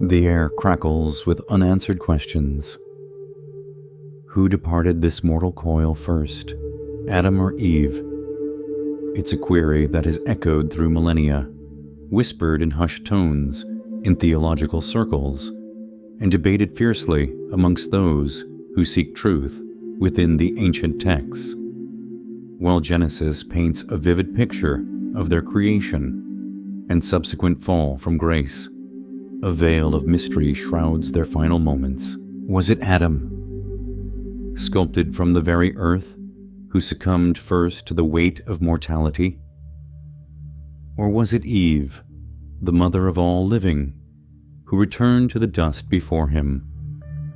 The air crackles with unanswered questions. Who departed this mortal coil first, Adam or Eve? It's a query that has echoed through millennia, whispered in hushed tones in theological circles, and debated fiercely amongst those who seek truth within the ancient texts. While Genesis paints a vivid picture of their creation and subsequent fall from grace, a veil of mystery shrouds their final moments. Was it Adam, sculpted from the very earth, who succumbed first to the weight of mortality? Or was it Eve, the mother of all living, who returned to the dust before him?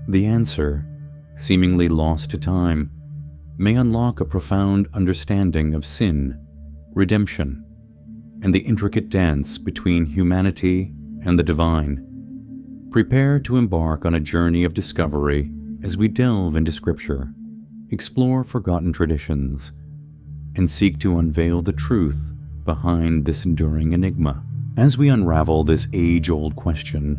The answer, seemingly lost to time, may unlock a profound understanding of sin, redemption, and the intricate dance between humanity and the divine. Prepare to embark on a journey of discovery as we delve into Scripture, explore forgotten traditions, and seek to unveil the truth behind this enduring enigma. As we unravel this age-old question,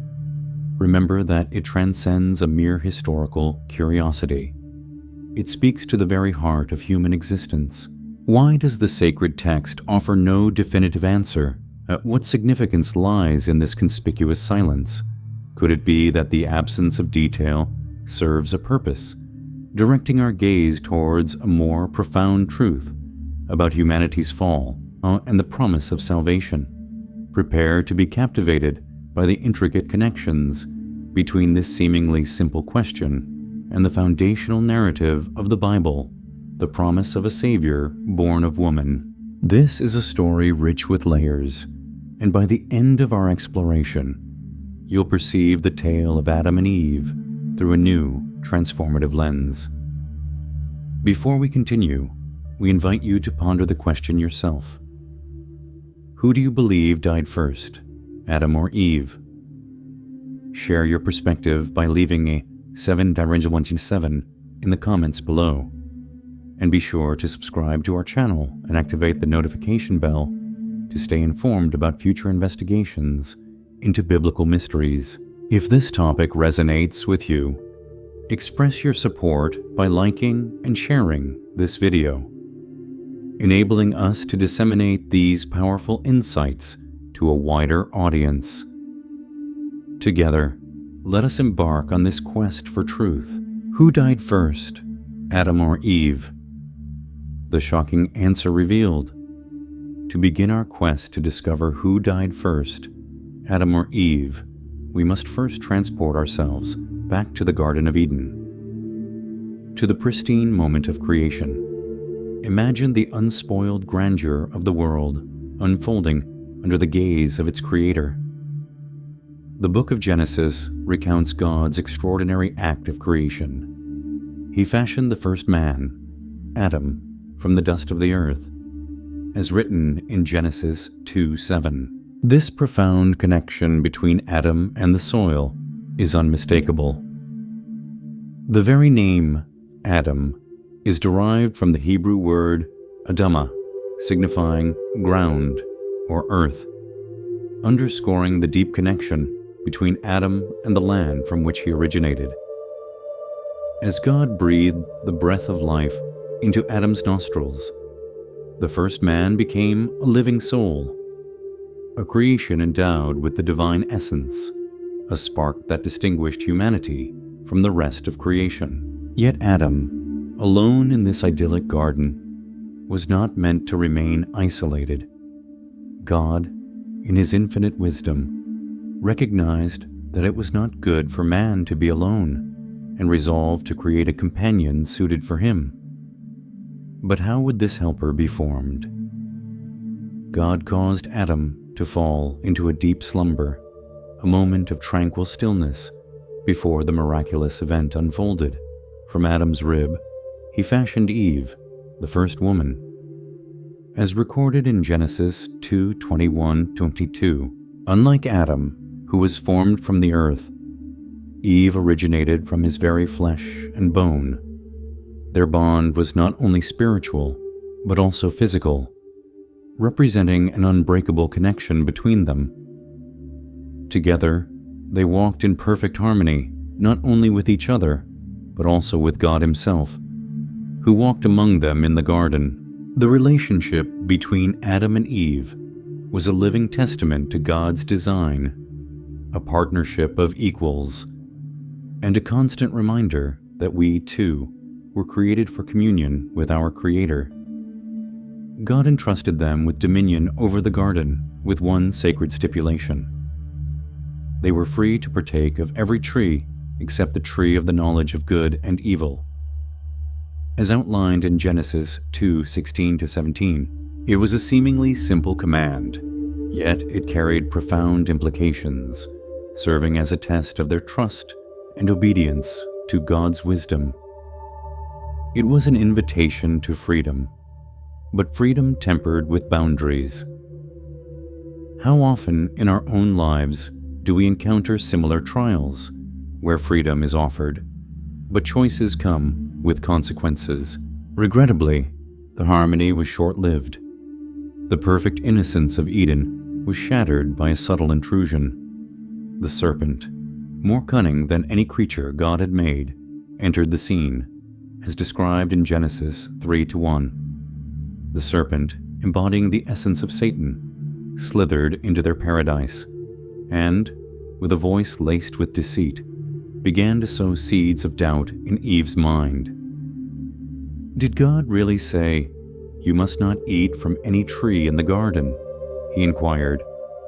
remember that it transcends a mere historical curiosity. It speaks to the very heart of human existence. Why does the sacred text offer no definitive answer? What significance lies in this conspicuous silence? Could it be that the absence of detail serves a purpose, directing our gaze towards a more profound truth about humanity's fall and the promise of salvation? Prepare to be captivated by the intricate connections between this seemingly simple question and the foundational narrative of the Bible, the promise of a Savior born of woman. This is a story rich with layers, and by the end of our exploration, you'll perceive the tale of Adam and Eve through a new, transformative lens. Before we continue, we invite you to ponder the question yourself. Who do you believe died first, Adam or Eve? Share your perspective by leaving a 7-7 in the comments below. And be sure to subscribe to our channel and activate the notification bell to stay informed about future investigations into biblical mysteries. If this topic resonates with you, express your support by liking and sharing this video, enabling us to disseminate these powerful insights to a wider audience. Together, let us embark on this quest for truth. Who died first, Adam or Eve? The shocking answer revealed. To begin our quest to discover who died first, Adam or Eve, we must first transport ourselves back to the Garden of Eden, to the pristine moment of creation. Imagine the unspoiled grandeur of the world unfolding under the gaze of its creator. The book of Genesis recounts God's extraordinary act of creation. He fashioned the first man, Adam, from the dust of the earth, as written in Genesis 2:7. This profound connection between Adam and the soil is unmistakable. The very name, Adam, is derived from the Hebrew word Adamah, signifying ground or earth, underscoring the deep connection between Adam and the land from which he originated. As God breathed the breath of life into Adam's nostrils, the first man became a living soul, a creation endowed with the divine essence, a spark that distinguished humanity from the rest of creation. Yet Adam, alone in this idyllic garden, was not meant to remain isolated. God, in his infinite wisdom, recognized that it was not good for man to be alone, and resolved to create a companion suited for him. But how would this helper be formed? God caused Adam to fall into a deep slumber, a moment of tranquil stillness before the miraculous event unfolded. From Adam's rib, he fashioned Eve, the first woman. As recorded in Genesis 2:21-22, unlike Adam, who was formed from the earth, Eve originated from his very flesh and bone. Their bond was not only spiritual, but also physical, representing an unbreakable connection between them. Together, They walked in perfect harmony, not only with each other, but also with God Himself, who walked among them in the garden. The relationship between Adam and Eve was a living testament to God's design, a partnership of equals, and a constant reminder that we, too, were created for communion with our Creator. God entrusted them with dominion over the garden with one sacred stipulation. They were free to partake of every tree except the tree of the knowledge of good and evil. As outlined in Genesis 2:16-17, it was a seemingly simple command, yet it carried profound implications, serving as a test of their trust and obedience to God's wisdom. It was an invitation to freedom, but freedom tempered with boundaries. How often in our own lives do we encounter similar trials, where freedom is offered, but choices come with consequences? Regrettably, the harmony was short-lived. The perfect innocence of Eden was shattered by a subtle intrusion. The serpent, more cunning than any creature God had made, entered the scene, as described in Genesis 3:1. The serpent, embodying the essence of Satan, slithered into their paradise, and, with a voice laced with deceit, began to sow seeds of doubt in Eve's mind. Did God really say, "You must not eat from any tree in the garden?" he inquired,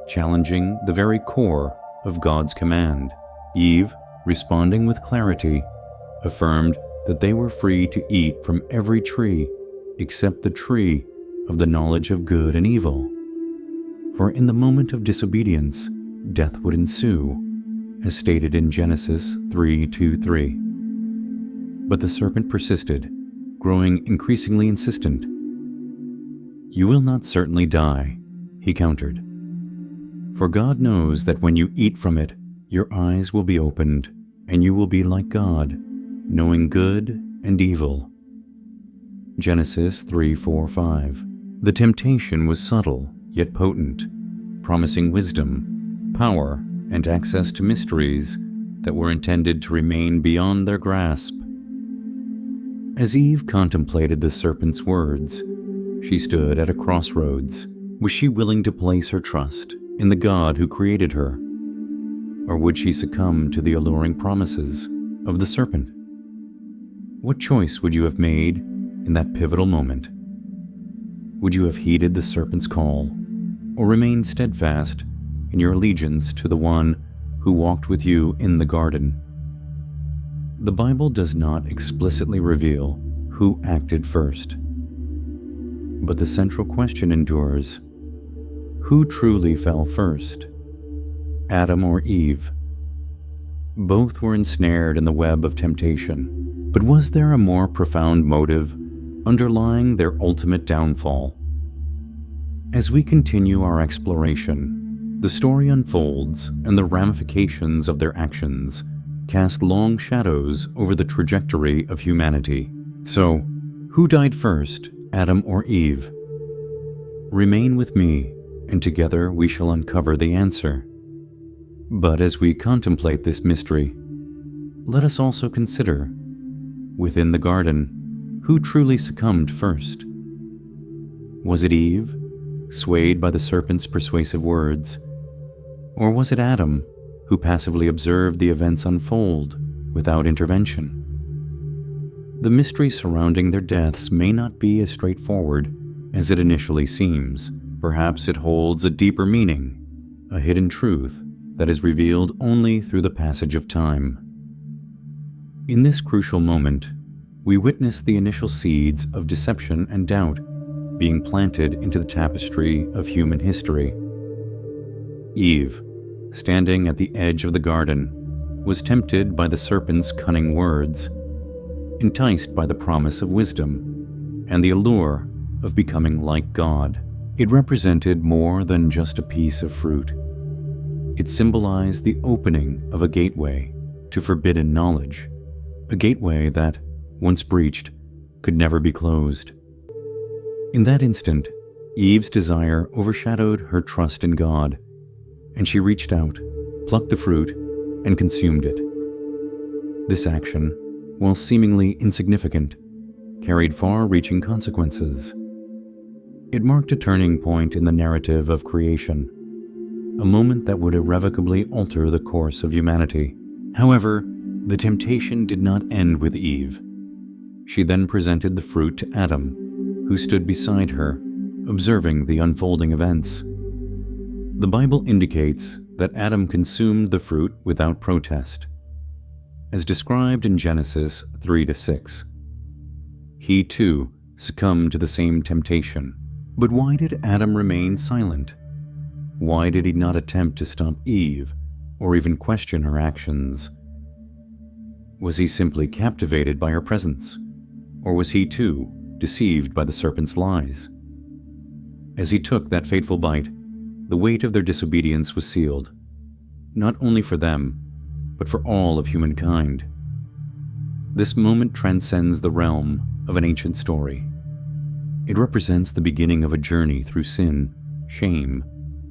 challenging the very core of God's command. Eve, responding with clarity, affirmed that they were free to eat from every tree except the tree of the knowledge of good and evil. For in the moment of disobedience, death would ensue, as stated in Genesis 3:2-3. But the serpent persisted, growing increasingly insistent. "You will not certainly die," he countered. "For God knows that when you eat from it, your eyes will be opened, and you will be like God, knowing good and evil." Genesis 3:4-5. The temptation was subtle, yet potent, promising wisdom, power, and access to mysteries that were intended to remain beyond their grasp. As Eve contemplated the serpent's words, she stood at a crossroads. Was she willing to place her trust in the God who created her? Or would she succumb to the alluring promises of the serpent? What choice would you have made in that pivotal moment? Would you have heeded the serpent's call, or remained steadfast in your allegiance to the one who walked with you in the garden? The Bible does not explicitly reveal who acted first, but the central question endures: who truly fell first, Adam or Eve? Both were ensnared in the web of temptation, but was there a more profound motive underlying their ultimate downfall? As we continue our exploration, the story unfolds, and the ramifications of their actions cast long shadows over the trajectory of humanity. So, who died first, Adam or Eve? Remain with me, and together we shall uncover the answer. But as we contemplate this mystery, let us also consider, within the garden, who truly succumbed first? Was it Eve, swayed by the serpent's persuasive words? Or was it Adam, who passively observed the events unfold without intervention? The mystery surrounding their deaths may not be as straightforward as it initially seems. Perhaps it holds a deeper meaning, a hidden truth that is revealed only through the passage of time. In this crucial moment, we witness the initial seeds of deception and doubt being planted into the tapestry of human history. Eve, standing at the edge of the garden, was tempted by the serpent's cunning words, enticed by the promise of wisdom and the allure of becoming like God. It represented more than just a piece of fruit. It symbolized the opening of a gateway to forbidden knowledge, a gateway that, once breached, could never be closed. In that instant, Eve's desire overshadowed her trust in God, and she reached out, plucked the fruit, and consumed it. This action, while seemingly insignificant, carried far-reaching consequences. It marked a turning point in the narrative of creation, a moment that would irrevocably alter the course of humanity. However, the temptation did not end with Eve. She then presented the fruit to Adam, who stood beside her, observing the unfolding events. The Bible indicates that Adam consumed the fruit without protest, as described in Genesis 3-6. He too succumbed to the same temptation. But why did Adam remain silent? Why did he not attempt to stop Eve or even question her actions? Was he simply captivated by her presence? Or was he too deceived by the serpent's lies? As he took that fateful bite, the weight of their disobedience was sealed, not only for them, but for all of humankind. This moment transcends the realm of an ancient story. It represents the beginning of a journey through sin, shame,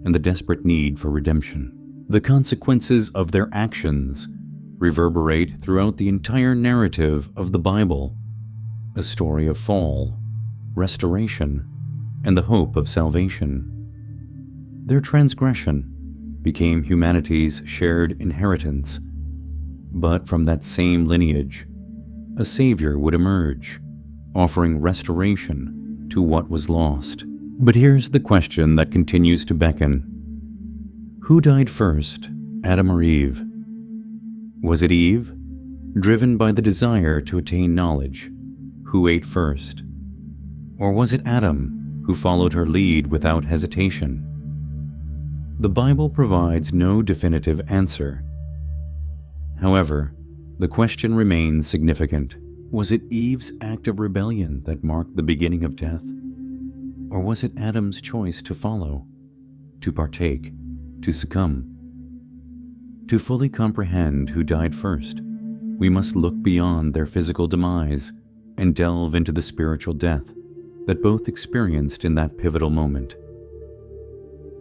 and the desperate need for redemption. The consequences of their actions reverberate throughout the entire narrative of the Bible, a story of fall, restoration, and the hope of salvation. Their transgression became humanity's shared inheritance, but from that same lineage, a Savior would emerge, offering restoration to what was lost. But here's the question that continues to beckon. Who died first, Adam or Eve? Was it Eve, driven by the desire to attain knowledge, who ate first? Or was it Adam, who followed her lead without hesitation? The Bible provides no definitive answer. However, the question remains significant. Was it Eve's act of rebellion that marked the beginning of death? Or was it Adam's choice to follow, to partake, to succumb? To fully comprehend who died first, we must look beyond their physical demise and delve into the spiritual death that both experienced in that pivotal moment.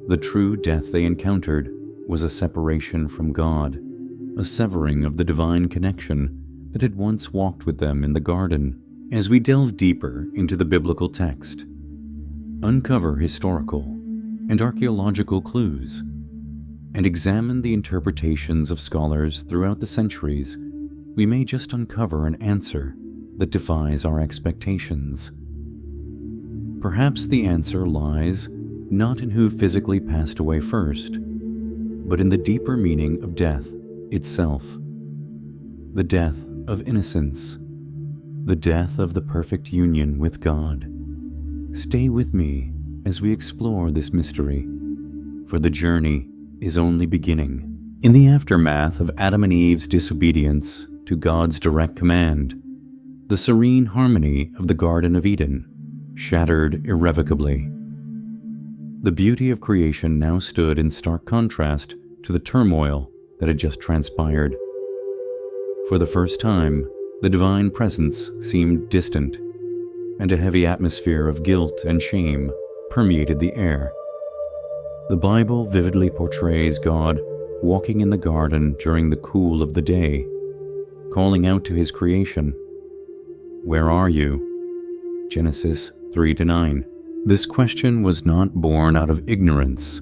The true death they encountered was a separation from God, a severing of the divine connection that had once walked with them in the garden. As we delve deeper into the biblical text, uncover historical and archaeological clues, and examine the interpretations of scholars throughout the centuries, we may just uncover an answer that defies our expectations. Perhaps the answer lies not in who physically passed away first, but in the deeper meaning of death itself. The death of innocence, the death of the perfect union with God. Stay with me as we explore this mystery, for the journey is only beginning. In the aftermath of Adam and Eve's disobedience to God's direct command, the serene harmony of the Garden of Eden shattered irrevocably. The beauty of creation now stood in stark contrast to the turmoil that had just transpired. For the first time, the divine presence seemed distant, and a heavy atmosphere of guilt and shame permeated the air. The Bible vividly portrays God walking in the garden during the cool of the day, calling out to his creation, "Where are you?" Genesis 3-9. This question was not born out of ignorance.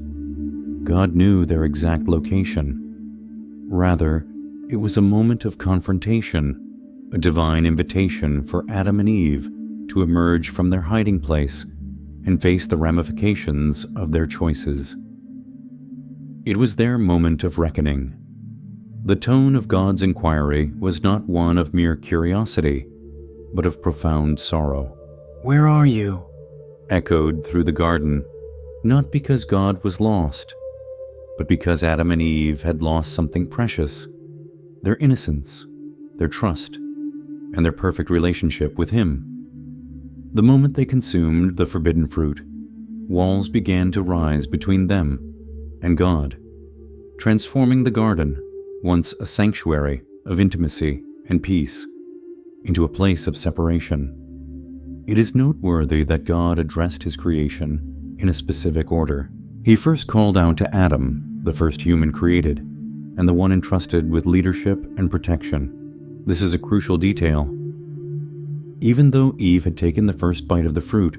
God knew their exact location. Rather, it was a moment of confrontation, a divine invitation for Adam and Eve to emerge from their hiding place and face the ramifications of their choices. It was their moment of reckoning. The tone of God's inquiry was not one of mere curiosity, but of profound sorrow. "Where are you?" echoed through the garden, not because God was lost, but because Adam and Eve had lost something precious: their innocence, their trust, and their perfect relationship with Him. The moment they consumed the forbidden fruit, walls began to rise between them and God, transforming the garden, once a sanctuary of intimacy and peace, into a place of separation. It is noteworthy that God addressed His creation in a specific order. He first called out to Adam, the first human created, and the one entrusted with leadership and protection. This is a crucial detail. Even though Eve had taken the first bite of the fruit,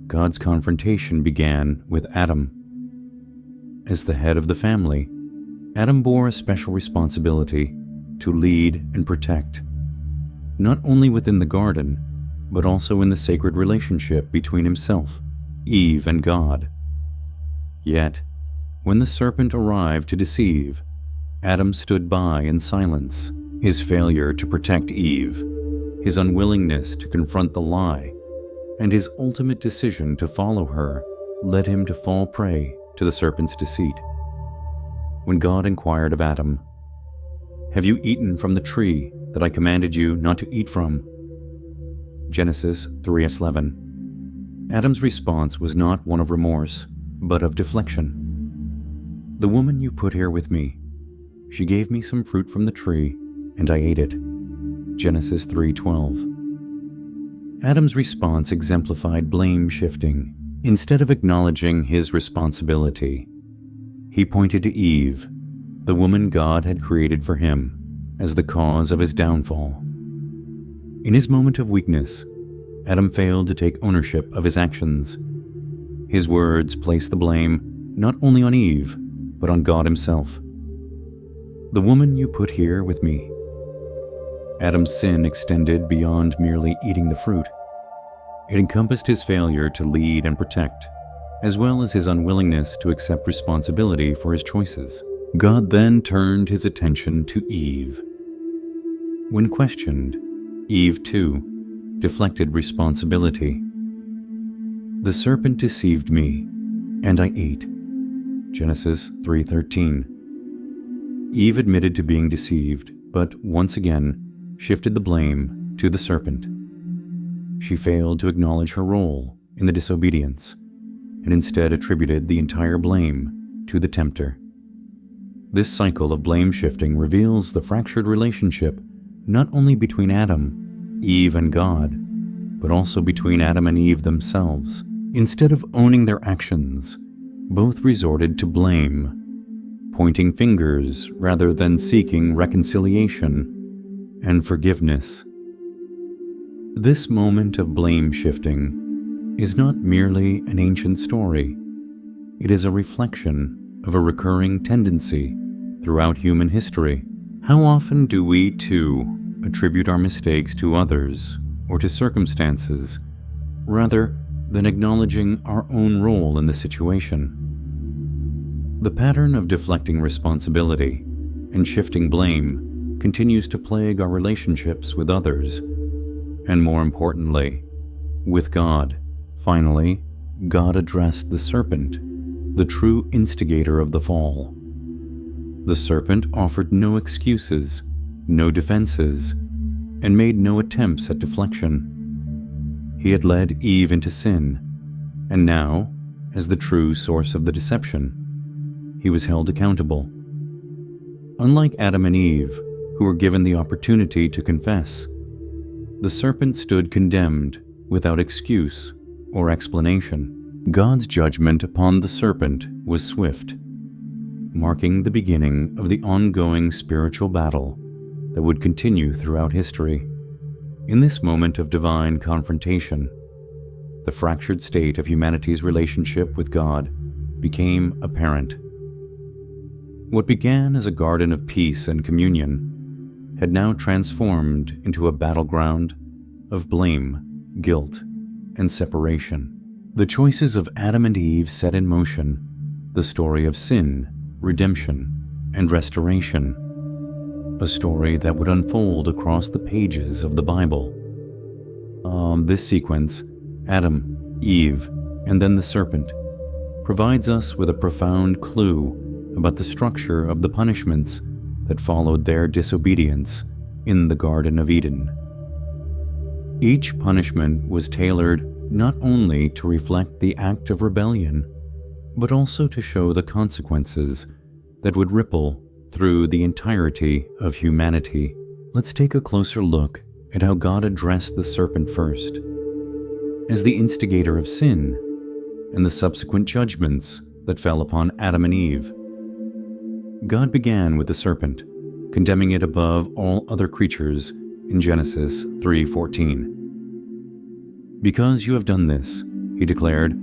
God's confrontation began with Adam. As the head of the family, Adam bore a special responsibility to lead and protect, not only within the garden, but also in the sacred relationship between himself, Eve, and God. Yet, when the serpent arrived to deceive, Adam stood by in silence. His failure to protect Eve, his unwillingness to confront the lie, and his ultimate decision to follow her led him to fall prey to the serpent's deceit. When God inquired of Adam, "Have you eaten from the tree that I commanded you not to eat from?" Genesis 3:11. Adam's response was not one of remorse, but of deflection. "The woman you put here with me, she gave me some fruit from the tree, and I ate it." Genesis 3:12. Adam's response exemplified blame shifting. Instead of acknowledging his responsibility, he pointed to Eve, the woman God had created for him, as the cause of his downfall. In his moment of weakness, Adam failed to take ownership of his actions. His words placed the blame not only on Eve, but on God himself. "The woman you put here with me." Adam's sin extended beyond merely eating the fruit. It encompassed his failure to lead and protect, as well as his unwillingness to accept responsibility for his choices. God then turned his attention to Eve. When questioned, Eve, too, deflected responsibility. "The serpent deceived me, and I ate." Genesis 3:13. Eve admitted to being deceived, but once again shifted the blame to the serpent. She failed to acknowledge her role in the disobedience, and instead attributed the entire blame to the tempter. This cycle of blame shifting reveals the fractured relationship not only between Adam, Eve, and God, but also between Adam and Eve themselves. Instead of owning their actions, both resorted to blame, pointing fingers rather than seeking reconciliation and forgiveness. This moment of blame shifting is not merely an ancient story. It is a reflection of a recurring tendency throughout human history. How often do we, too, attribute our mistakes to others or to circumstances, rather than acknowledging our own role in the situation? The pattern of deflecting responsibility and shifting blame continues to plague our relationships with others, and more importantly, with God. Finally, God addressed the serpent, the true instigator of the fall. The serpent offered no excuses, no defenses, and made no attempts at deflection. He had led Eve into sin, and now, as the true source of the deception, he was held accountable. Unlike Adam and Eve, who were given the opportunity to confess, the serpent stood condemned without excuse or explanation. God's judgment upon the serpent was swift, marking the beginning of the ongoing spiritual battle that would continue throughout history. In this moment of divine confrontation, the fractured state of humanity's relationship with God became apparent. What began as a garden of peace and communion had now transformed into a battleground of blame, guilt, and separation. The choices of Adam and Eve set in motion the story of sin, redemption, and restoration, a story that would unfold across the pages of the Bible. This sequence, Adam, Eve, and then the serpent, provides us with a profound clue about the structure of the punishments that followed their disobedience in the Garden of Eden. Each punishment was tailored not only to reflect the act of rebellion, but also to show the consequences that would ripple through the entirety of humanity. Let's take a closer look at how God addressed the serpent first, as the instigator of sin, and the subsequent judgments that fell upon Adam and Eve. God began with the serpent, condemning it above all other creatures in Genesis 3:14. "Because you have done this," he declared,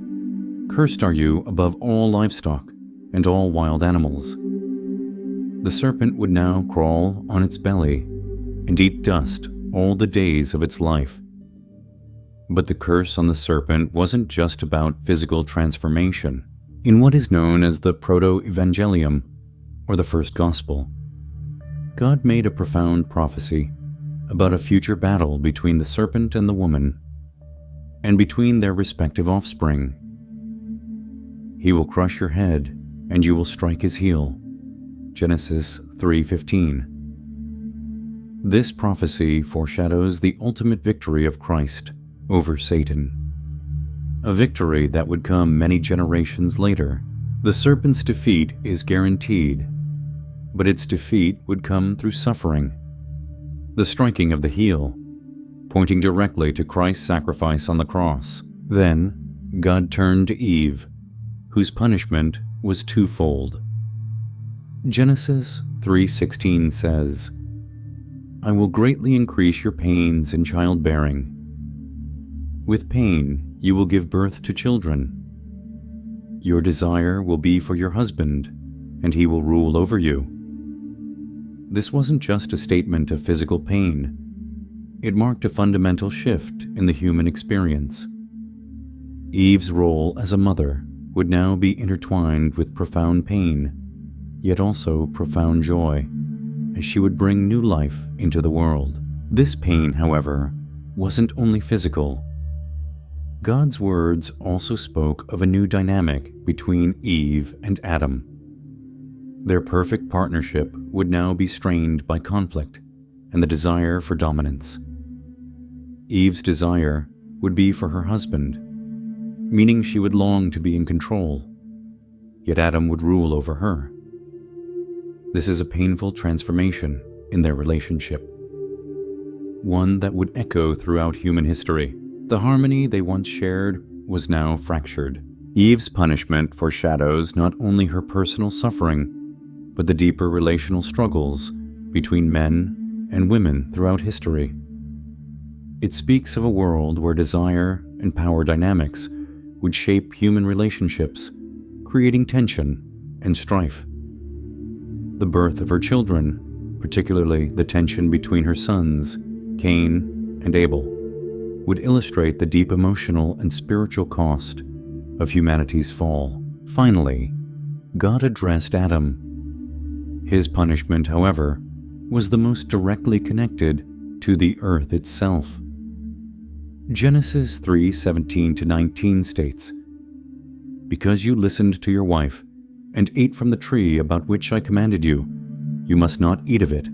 "cursed are you above all livestock and all wild animals." The serpent would now crawl on its belly and eat dust all the days of its life. But the curse on the serpent wasn't just about physical transformation. In what is known as the Proto-Evangelium, or the First Gospel, God made a profound prophecy about a future battle between the serpent and the woman, and between their respective offspring. "He will crush your head, and you will strike his heel." Genesis 3:15. This prophecy foreshadows the ultimate victory of Christ over Satan, a victory that would come many generations later. The serpent's defeat is guaranteed, but its defeat would come through suffering. The striking of the heel, pointing directly to Christ's sacrifice on the cross. Then, God turned to Eve, whose punishment was twofold. Genesis 3:16 says, "I will greatly increase your pains in childbearing. With pain you will give birth to children. Your desire will be for your husband, and he will rule over you." This wasn't just a statement of physical pain. It marked a fundamental shift in the human experience. Eve's role as a mother would now be intertwined with profound pain, yet also profound joy, as she would bring new life into the world. This pain, however, wasn't only physical. God's words also spoke of a new dynamic between Eve and Adam. Their perfect partnership would now be strained by conflict and the desire for dominance. Eve's desire would be for her husband, meaning she would long to be in control, yet Adam would rule over her. This is a painful transformation in their relationship, one that would echo throughout human history. The harmony they once shared was now fractured. Eve's punishment foreshadows not only her personal suffering, but the deeper relational struggles between men and women throughout history. It speaks of a world where desire and power dynamics would shape human relationships, creating tension and strife. The birth of her children, particularly the tension between her sons, Cain and Abel, would illustrate the deep emotional and spiritual cost of humanity's fall. Finally, God addressed Adam. His punishment, however, was the most directly connected to the earth itself. Genesis 3:17-19 states, "Because you listened to your wife and ate from the tree about which I commanded you, you must not eat of it.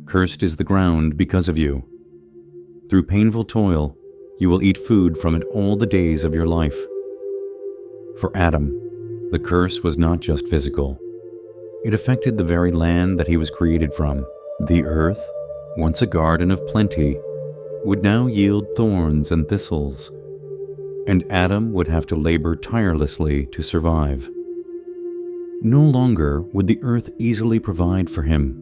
Cursed is the ground because of you. Through painful toil, you will eat food from it all the days of your life." For Adam, the curse was not just physical. It affected the very land that he was created from. The earth, once a garden of plenty, would now yield thorns and thistles, and Adam would have to labor tirelessly to survive. No longer would the earth easily provide for him.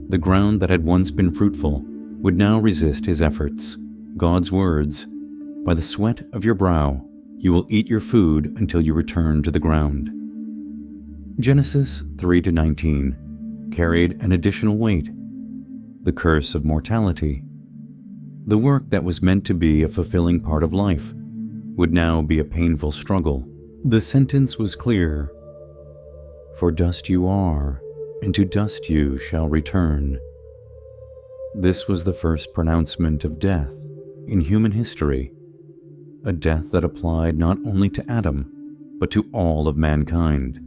The ground that had once been fruitful would now resist his efforts. God's words, "By the sweat of your brow, you will eat your food until you return to the ground." Genesis 3:19 carried an additional weight, the curse of mortality. The work that was meant to be a fulfilling part of life would now be a painful struggle. The sentence was clear: "For dust you are, and to dust you shall return." This was the first pronouncement of death in human history, a death that applied not only to Adam, but to all of mankind.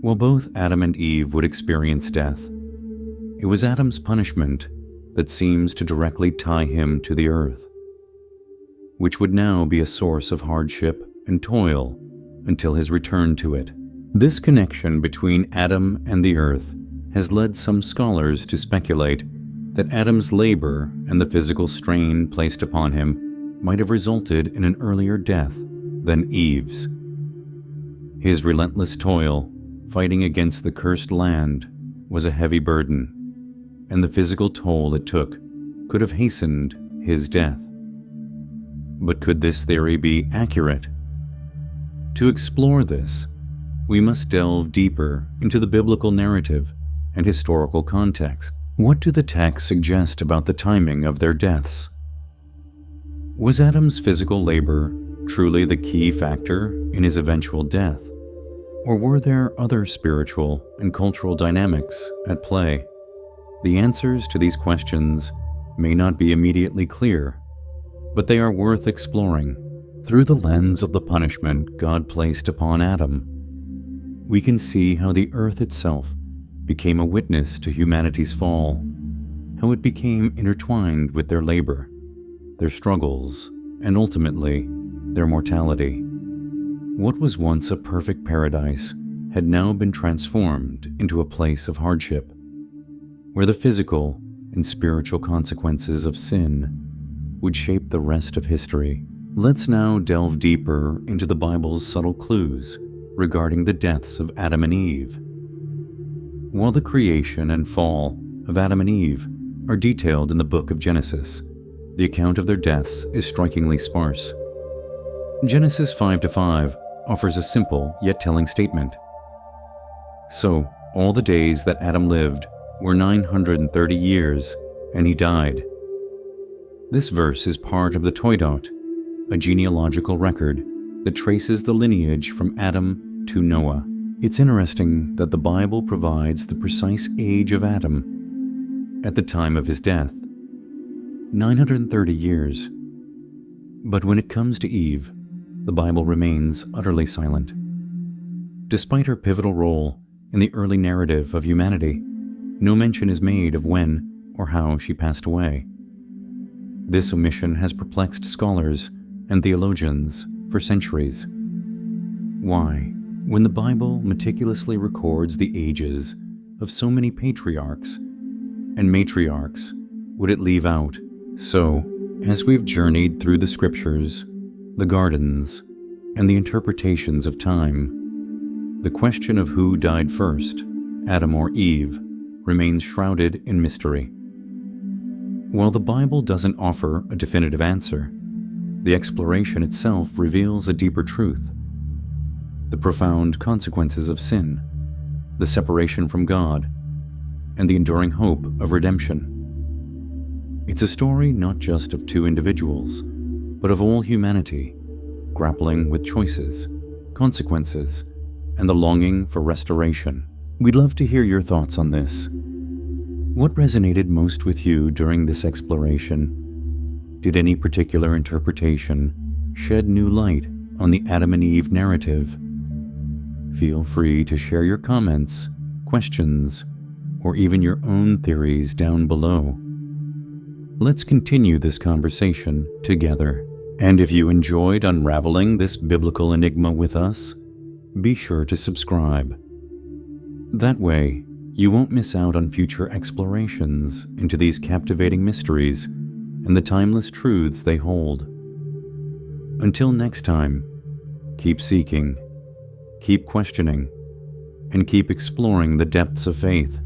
While both Adam and Eve would experience death, it was Adam's punishment that seems to directly tie him to the earth, which would now be a source of hardship and toil until his return to it. This connection between Adam and the earth has led some scholars to speculate that Adam's labor and the physical strain placed upon him might have resulted in an earlier death than Eve's. His relentless toil, fighting against the cursed land was a heavy burden, and the physical toll it took could have hastened his death. But could this theory be accurate? To explore this, we must delve deeper into the biblical narrative and historical context. What do the texts suggest about the timing of their deaths? Was Adam's physical labor truly the key factor in his eventual death? Or were there other spiritual and cultural dynamics at play? The answers to these questions may not be immediately clear, but they are worth exploring. Through the lens of the punishment God placed upon Adam, we can see how the earth itself became a witness to humanity's fall, how it became intertwined with their labor, their struggles, and ultimately, their mortality. What was once a perfect paradise had now been transformed into a place of hardship, where the physical and spiritual consequences of sin would shape the rest of history. Let's now delve deeper into the Bible's subtle clues regarding the deaths of Adam and Eve. While the creation and fall of Adam and Eve are detailed in the book of Genesis, the account of their deaths is strikingly sparse. Genesis 5-5 offers a simple yet telling statement. So, all the days that Adam lived were 930 years, and he died. This verse is part of the Toidot, a genealogical record that traces the lineage from Adam to Noah. It's interesting that the Bible provides the precise age of Adam at the time of his death, 930 years. But when it comes to Eve, the Bible remains utterly silent. Despite her pivotal role in the early narrative of humanity, no mention is made of when or how she passed away. This omission has perplexed scholars and theologians for centuries. Why, when the Bible meticulously records the ages of so many patriarchs and matriarchs, would it leave out? So, as we've journeyed through the scriptures, the gardens, and the interpretations of time, the question of who died first, Adam or Eve, remains shrouded in mystery. While the Bible doesn't offer a definitive answer, the exploration itself reveals a deeper truth: the profound consequences of sin, the separation from God, and the enduring hope of redemption. It's a story not just of two individuals, but of all humanity, grappling with choices, consequences, and the longing for restoration. We'd love to hear your thoughts on this. What resonated most with you during this exploration? Did any particular interpretation shed new light on the Adam and Eve narrative? Feel free to share your comments, questions, or even your own theories down below. Let's continue this conversation together. And if you enjoyed unraveling this biblical enigma with us, be sure to subscribe. That way, you won't miss out on future explorations into these captivating mysteries and the timeless truths they hold. Until next time, keep seeking, keep questioning, and keep exploring the depths of faith.